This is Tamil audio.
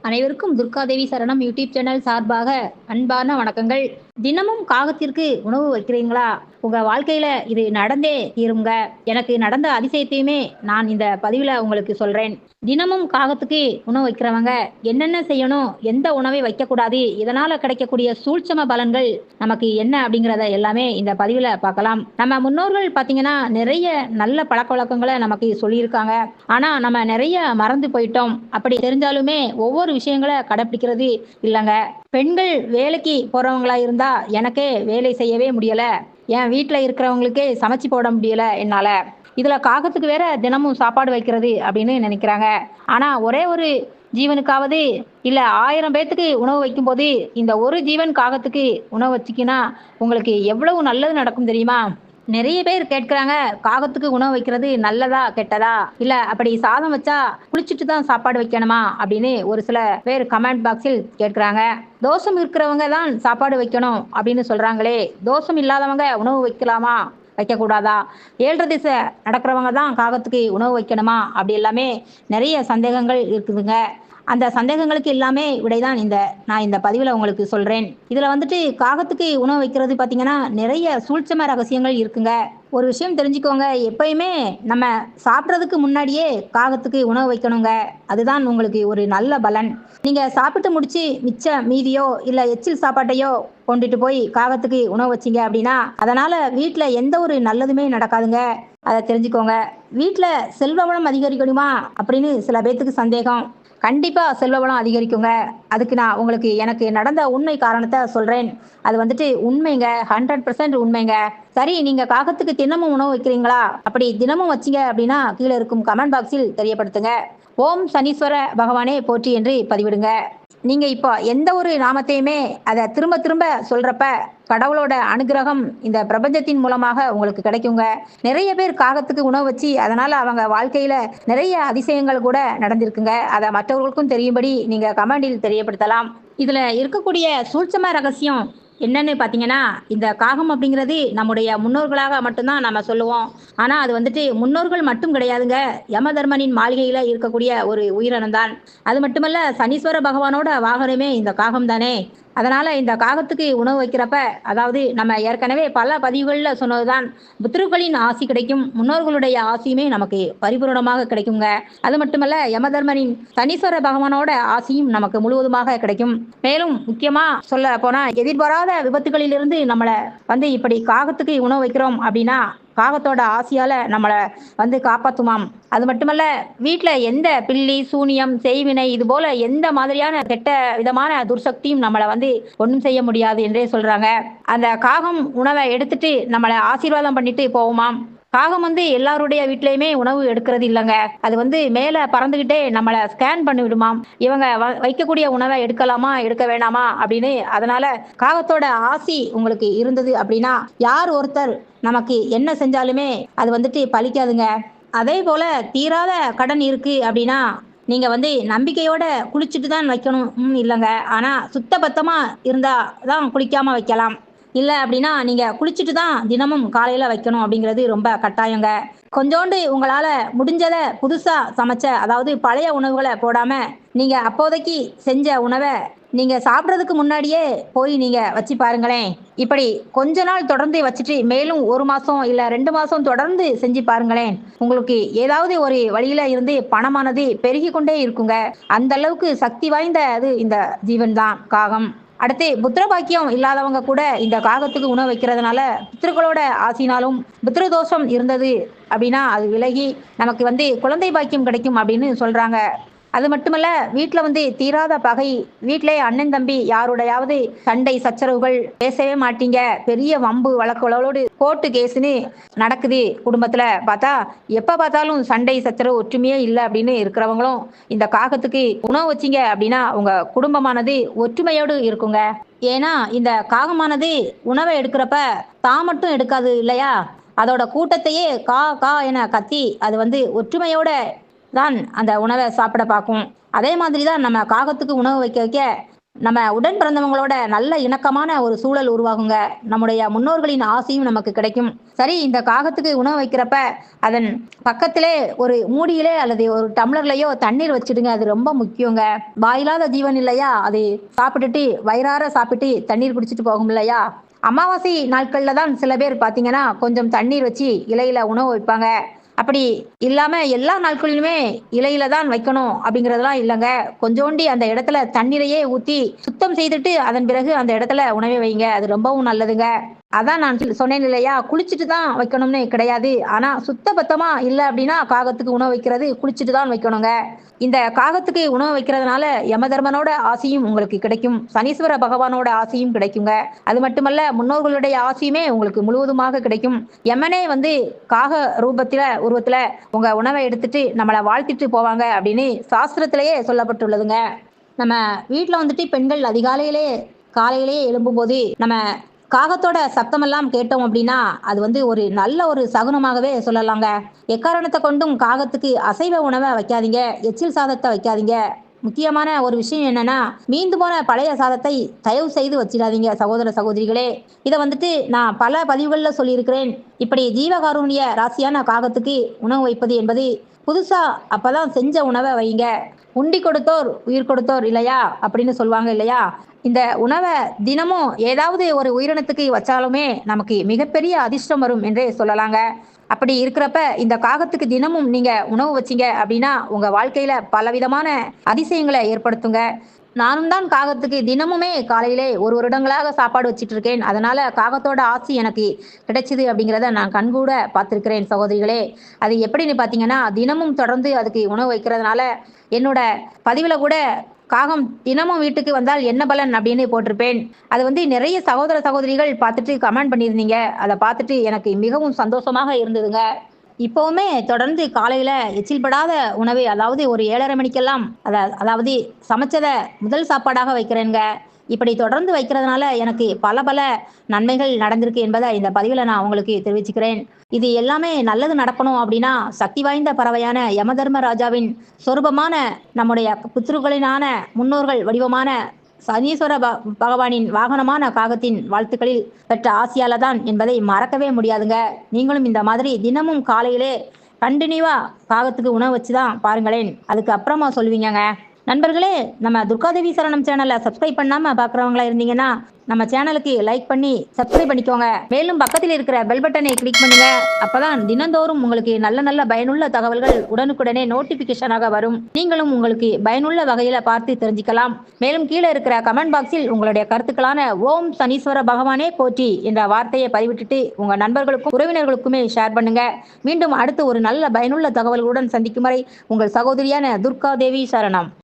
அனைவருக்கும் துர்காதேவி சரணம் யூடியூப் சேனல் சார்பாக அன்பான வணக்கங்கள். தினமும் காகத்திற்கு உணவு வைக்கிறீங்களா? உங்க வாழ்க்கையில இது நடந்தே தீருங்க. எனக்கு நடந்த அதிசயத்தையுமே நான் இந்த பதிவுல உங்களுக்கு சொல்றேன். தினமும் காகத்துக்கு உணவு வைக்கிறவங்க என்னென்ன செய்யணும்? எந்த உணவை வைக்கக்கூடாது? இதனால கிடைக்கக்கூடிய சூழ்ச்சம பலன்கள் நமக்கு என்ன அப்படிங்கிறத எல்லாமே இந்த பதிவுல பார்க்கலாம். நம்ம முன்னோர்கள் பார்த்தீங்கன்னா, நிறைய நல்ல பழக்கவழக்கங்கள நமக்கு சொல்லியிருக்காங்க. ஆனா, நம்ம நிறைய மறந்து போயிட்டோம். அப்படி தெரிஞ்சாலுமே ஒவ்வொரு விஷயங்கள கடைப்பிடிக்கிறது இல்லங்க. பெண்கள் வேலைக்கு போறவங்களா இருந்தா, எனக்கே வேலை செய்யவே முடியல. என் வீட்ல இருக்கிறவங்களுக்கே சமைச்சு போட முடியல என்னால. இதுல காகத்துக்கு வேற தினமும் சாப்பாடு வைக்கிறது அப்படின்னு நினைக்கிறாங்க. ஆனா, ஒரே ஒரு ஜீவனுக்காவது இல்ல 1000 பேத்துக்கு உணவு வைக்கும்போது, இந்த ஒரு ஜீவன் காகத்துக்கு உணவு வச்சுக்கினா, உங்களுக்கு எவ்வளவு நல்லது நடக்கும் தெரியுமா? நெறைய பேர் கேட்குறாங்க, "காகத்துக்கு உணவு வைக்கிறது நல்லதா? கெட்டதா? இல்ல அப்படி சாதம் வச்சா குளிச்சுட்டு தான் சாப்பாடு வைக்கணுமா?" அப்படின்னு ஒரு சில பேர் கமெண்ட் பாக்ஸில் கேட்குறாங்க. "தோஷம் இருக்கிறவங்க தான் சாப்பாடு வைக்கணும்" அப்படின்னு சொல்றாங்களே, தோஷம் இல்லாதவங்க உணவு வைக்கலாமா? வைக்கக்கூடாதா? 7 திசை நடக்கிறவங்க தான் காகத்துக்கு உணவு வைக்கணுமா? அப்படி எல்லாமே நெறைய சந்தேகங்கள் இருக்குதுங்க. அந்த சந்தேகங்களுக்கு எல்லாமே விடைதான் நான் இந்த பதிவுல உங்களுக்கு சொல்றேன். இதுல வந்துட்டு காகத்துக்கு உணவு வைக்கிறது பார்த்தீங்கன்னா, நிறைய சூழ்ச்சம ரகசியங்கள் இருக்குங்க. ஒரு விஷயம் தெரிஞ்சுக்கோங்க, எப்பயுமே நம்ம சாப்பிடுறதுக்கு முன்னாடியே காகத்துக்கு உணவு வைக்கணுங்க. அதுதான் உங்களுக்கு ஒரு நல்ல பலன். நீங்க சாப்பிட்டு முடிச்சு மிச்ச மீதியோ, இல்ல எச்சில் சாப்பாட்டையோ கொண்டுட்டு போய் காகத்துக்கு உணவு வச்சீங்க அப்படின்னா, அதனால வீட்ல எந்த ஒரு நல்லதுமே நடக்காதுங்க. அத தெரிஞ்சுக்கோங்க. வீட்ல செல்வ வளம் அதிகரிக்கணுமா? அப்படின்னு சில பேத்துக்கு சந்தேகம். கண்டிப்பா செல்வ வளம் அதிகரிக்குங்க. அதுக்கு நான் உங்களுக்கு எனக்கு நடந்த உண்மை காரணத்த சொல்றேன். அது வந்துட்டு உண்மைங்க. 100% உண்மைங்க. சரி, நீங்க காகத்துக்கு தினமும் உணவு வைக்கிறீங்களா? அப்படி தினமும் வச்சீங்க அப்படின்னா, கீழ இருக்கும் கமெண்ட் பாக்ஸில் தெரியப்படுத்துங்க. ஓம் சனீஸ்வர பகவானே போற்றி என்று பதிவிடுங்க. நீங்க இப்போ எந்த ஒரு நாமத்தையுமே அத திரும்ப திரும்ப சொல்றப்ப, கடவுளோட அனுக்கிரகம் இந்த பிரபஞ்சத்தின் மூலமாக உங்களுக்கு கிடைக்குங்க. நிறைய பேர் காகத்துக்கு உணவு வச்சு, அதனால அவங்க வாழ்க்கையில நிறைய அதிசயங்கள் கூட நடந்திருக்குங்க. அத மற்றவர்களுக்கும் தெரியும்படி நீங்க கமெண்டில் தெரியப்படுத்தலாம். இதுல இருக்கக்கூடிய சூட்சம ரகசியம் என்னன்னு பார்த்தீங்கன்னா, இந்த காகம் அப்படிங்கிறது நம்முடைய முன்னோர்களாக மட்டும் தான் நம்ம சொல்லுவோம். ஆனா, அது வந்துட்டு முன்னோர்கள் மட்டும் கிடையாதுங்க. யமதர்மனின் மாளிகையில இருக்கக்கூடிய ஒரு உயிரினம் தான். அது மட்டுமல்ல, சனீஸ்வர பகவானோட வாகனமே இந்த காகம் தானே! அதனால இந்த காகத்துக்கு உணவு வைக்கிறப்ப, அதாவது நம்ம ஏற்கனவே பல பதிவுகள்ல சொன்னதுதான், பித்ருக்களின் ஆசி கிடைக்கும். முன்னோர்களுடைய ஆசியுமே நமக்கு பரிபூரணமாக கிடைக்குங்க. அது மட்டுமல்ல, யமதர்மனின் சனீஸ்வர பகவானோட ஆசியும் நமக்கு முழுவதுமாக கிடைக்கும். மேலும் முக்கியமா சொல்லப்போனா, எதிர்பாராத விபத்துகளிலிருந்து நம்மள வந்து இப்படி காகத்துக்கு உணவு வைக்கிறோம் அப்படின்னா, காகத்தோட ஆசியால நம்மள வந்து காப்பாத்துமாம். அது மட்டுமல்ல, வீட்ல எந்த பில்லி, சூனியம், செய்வினை இதுபோல எந்த மாதிரியான கெட்ட விதமான துர்சக்தியும் நம்மள வந்து ஒண்ணும் செய்ய முடியாது என்றே சொல்றாங்க. அந்த காகம் உணவ எடுத்துட்டு நம்மள ஆசீர்வாதம் பண்ணிட்டு போகுமாம். காகம் வந்து எல்லாருடைய வீட்லயுமே உணவு எடுக்கிறது இல்லங்க. அது வந்து மேல பறந்துகிட்டே நம்மள ஸ்கேன் பண்ணி விடுமாம். இவங்க வைக்கக்கூடிய உணவ எடுக்கலாமா? எடுக்க வேணாமா? அப்படின்னு. அதனால காகத்தோட ஆசி உங்களுக்கு இருந்தது அப்படின்னா, யார் ஒருத்தர் நமக்கு என்ன செஞ்சாலுமே அது வந்துட்டு பலிக்காதுங்க. அதேபோல தீராத கடன் இருக்கு அப்படின்னா, நீங்க வந்து நம்பிக்கையோட குளிச்சுட்டு தான் வைக்கணும் இல்லங்க. ஆனா சுத்த பத்தமா இருந்தா தான் குளிக்காம வைக்கலாம். இல்ல அப்படின்னா, நீங்க குளிச்சுட்டு தான் தினமும் காலையில வைக்கணும் அப்படிங்கிறது ரொம்ப கட்டாயங்க. கொஞ்சோண்டு உங்களால முடிஞ்சத புதுசா சமைச்ச, அதாவது பழைய உணவுகள போடாம, நீங்க அப்போதைக்கு செஞ்ச உணவ நீங்க சாப்பிடுறதுக்கு முன்னாடியே போய் நீங்க வச்சு பாருங்களேன். இப்படி கொஞ்ச நாள் தொடர்ந்து வச்சுட்டு மேலும் 1 மாசம் இல்ல 2 மாசம் தொடர்ந்து செஞ்சு பாருங்களேன். உங்களுக்கு ஏதாவது ஒரு வழியில இருந்து பணமானது பெருகிக் கொண்டே இருக்குங்க. அந்த அளவுக்கு சக்தி வாய்ந்த அது இந்த ஜீவன் தான் காகம். அடுத்து புத்திர பாக்கியம் இல்லாதவங்க கூட இந்த காகத்துக்கு உணவு வைக்கிறதுனால, பித்ருக்களோட ஆசினாலும் பித்ரு தோஷம் இருந்தது அப்படின்னா, அது விலகி நமக்கு வந்து குழந்தை பாக்கியம் கிடைக்கும் அப்படின்னு சொல்றாங்க. அது மட்டுமல்ல, வீட்ல வந்து தீராத பகை, வீட்லயே அண்ணன், தம்பி யாரோடையாவது சண்டை, சச்சரவுகள், பேசவே மாட்டீங்க. பெரிய வம்பு வழக்குகளோடு கோர்ட்டு கேஸ்ன்னு நடக்குது குடும்பத்துல பார்த்தா, எப்ப பார்த்தாலும் சண்டை, சச்சரவு, ஒற்றுமையே இல்ல அப்படின்னு இருக்கிறவங்களும், இந்த காகத்துக்கு உணவு வச்சீங்க அப்படின்னா, உங்க குடும்பமானது ஒற்றுமையோடு இருக்குங்க. ஏன்னா, இந்த காகமானது உணவ எடுக்கிறப்ப, தான் மட்டும் எடுக்காது இல்லையா? அதோட கூட்டத்தையே கா, கா என கத்தி, அது வந்து ஒற்றுமையோட தான் அந்த உணவ சாப்பிட பார்க்கும். அதே மாதிரி தான் நம்ம காகத்துக்கு உணவு வைக்க வைக்க நம்ம உடன் பிறந்தவங்களோட நல்ல இணக்கமான ஒரு சூழல் உருவாகுங்க. நம்முடைய முன்னோர்களின் ஆசையும் நமக்கு கிடைக்கும். சரி, இந்த காகத்துக்கு உணவு வைக்கிறப்ப, அதன் பக்கத்திலே ஒரு மூடியிலே அல்லது ஒரு டம்ளர்லயோ தண்ணீர் வச்சுடுங்க. அது ரொம்ப முக்கியங்க. வாயில்லாத ஜீவன் இல்லையா? அது சாப்பிட்டுட்டு வயிறார சாப்பிட்டு தண்ணீர் குடிச்சிட்டு போகும் இல்லையா? அமாவாசை நாட்கள்ல தான் சில பேர் பார்த்தீங்கன்னா, கொஞ்சம் தண்ணீர் வச்சு இலையில உணவு வைப்பாங்க. அப்படி இல்லாம எல்லா நாட்களிலுமே இலையில தான் வைக்கணும் அப்படிங்கிறதெல்லாம் இல்லங்க. கொஞ்சோண்டி அந்த இடத்துல தண்ணீரையே ஊத்தி சுத்தம் செய்துட்டு, அதன் பிறகு அந்த இடத்துல உணவை வைங்க. அது ரொம்பவும் நல்லதுங்க. அதான் நான் சொன்னேன் இல்லையா? குளிச்சுட்டு தான் வைக்கணும்னு கிடையாது. ஆனா சுத்த பத்தமா இல்ல அப்படின்னா, காகத்துக்கு உணவு வைக்கிறது குளிச்சுட்டு தான் வைக்கணுங்க. இந்த காகத்துக்கு உணவு வைக்கிறதுனால யமதர்மனோட ஆசியும் உங்களுக்கு கிடைக்கும். சனீஸ்வர பகவானோட ஆசியும் கிடைக்குங்க. அது மட்டுமல்ல, முன்னோர்களுடைய ஆசியுமே உங்களுக்கு முழுவதுமாக கிடைக்கும். யமனே வந்து காக உருவத்துல உங்க உணவை எடுத்துட்டு நம்மள வாழ்த்திட்டு போவாங்க அப்படின்னு சாஸ்திரத்திலேயே சொல்லப்பட்டுள்ளதுங்க. நம்ம வீட்ல வந்துட்டு பெண்கள் காலையிலேயே எழும்பும்போது நம்ம காகத்தோட சத்தமெல்லாம் கேட்டோம் அப்படின்னா, அது வந்து ஒரு நல்ல ஒரு சகுனமாகவே சொல்லலாங்க. எக்காரணத்த கொண்டும் காகத்துக்கு அசைவ உணவ வைக்காதீங்க. எச்சில் சாதத்த வைக்காதீங்க. முக்கியமான ஒரு விஷயம் என்னன்னா, மீந்து போன பழைய சாதத்தை தயவு செய்து வச்சிடாதீங்க சகோதர, சகோதரிகளே. இத வந்துட்டு நான் பல பதிவுகள்ல சொல்லியிருக்கிறேன். இப்படி ஜீவகாருண்ய ராசியான காகத்துக்கு உணவு வைப்பது என்பது புதுசா அப்பதான் செஞ்ச உணவ வையுங்க. "உண்டி கொடுத்தோர் உயிர் கொடுத்தோர்" இல்லையா? அப்படின்னு சொல்லுவாங்க இல்லையா? இந்த உணவ தினமும் ஏதாவது ஒரு உயிரினத்துக்கு வச்சாலுமே நமக்கு மிகப்பெரிய அதிர்ஷ்டம் வரும் என்றே சொல்லலாங்க. அப்படி இருக்கிறப்ப இந்த காகத்துக்கு தினமும் நீங்க உணவு வச்சீங்க அப்படின்னா, உங்க வாழ்க்கையில பலவிதமான அதிசயங்கள ஏற்படுத்துங்க. நானும் தான் காகத்துக்கு தினமுமே காலையிலே ஒரு வருடங்களாக சாப்பாடு வச்சுட்டு இருக்கேன். அதனால காகத்தோட ஆசி எனக்கு கிடைச்சது அப்படிங்கிறத நான் கண்கூட பார்த்துருக்கிறேன் சகோதரிகளே. அது எப்படின்னு பார்த்தீங்கன்னா, தினமும் தொடர்ந்து அதுக்கு உணவு வைக்கிறதுனால, என்னோட பதிவுல கூட காகம் தினமும் வீட்டுக்கு வந்தால் என்ன பலன் அப்படின்னு போட்டிருப்பேன். அது வந்து நிறைய சகோதர, சகோதரிகள் பார்த்துட்டு கமெண்ட் பண்ணியிருந்தீங்க. அத பார்த்துட்டு எனக்கு மிகவும் சந்தோஷமாக இருந்ததுங்க. இப்பவுமே தொடர்ந்து காலையில எச்சில் படாத உணவு, அதாவது ஒரு 7:30 மணிக்கெல்லாம் அதாவது சமைச்சத முதல் சாப்பாடாக வைக்கிறேங்க. இப்படி தொடர்ந்து வைக்கிறதுனால எனக்கு பல பல நன்மைகள் நடந்திருக்கு என்பதை இந்த பதிவுல நான் உங்களுக்கு தெரிவிச்சுக்கிறேன். இது எல்லாமே நல்லது நடக்கணும் அப்படின்னா, சக்தி வாய்ந்த பறவையான யமதர்ம ராஜாவின் சொரூபமான நம்முடைய பித்ருக்களினான முன்னோர்கள் வடிவமான சனீஸ்வர பகவானின் வாகனமான காகத்தின் வாழ்த்துக்களில் பெற்ற ஆசியால தான் என்பதை மறக்கவே முடியாதுங்க. நீங்களும் இந்த மாதிரி தினமும் காலையிலே கண்டினியூவா காகத்துக்கு உணவு வச்சு தான் பாருங்களேன். அதுக்கு அப்புறமா சொல்லுவீங்கங்க. நண்பர்களே, நம்ம துர்காதேவி சரணம் சேனலை சப்ஸ்கிரைப் பண்ணாம பார்க்குறவங்களா இருந்தீங்கன்னா, நம்ம சேனலுக்கு லைக் பண்ணி சப்ஸ்கிரைப் பண்ணிக்கோங்க. மேலும் பக்கத்தில் இருக்கிற பெல் பட்டனை கிளிக் பண்ணுங்க. அப்பதான் தினந்தோறும் உங்களுக்கு நல்ல நல்ல பயனுள்ள தகவல்கள் உடனுக்குடனே நோட்டிபிகேஷனாக வரும். நீங்களும் உங்களுக்கு பயனுள்ள வகையில பார்த்து தெரிஞ்சுக்கலாம். மேலும் கீழே இருக்கிற கமெண்ட் பாக்ஸில் உங்களுடைய கருத்துக்களான "ஓம் சனீஸ்வர பகவானே போற்றி" என்ற வார்த்தையை பதிவிட்டுட்டு உங்க நண்பர்களுக்கும் உறவினர்களுக்குமே ஷேர் பண்ணுங்க. மீண்டும் அடுத்து ஒரு நல்ல பயனுள்ள தகவல்களுடன் சந்திக்கும் வரை உங்கள் சகோதரியான துர்காதேவி சரணம்.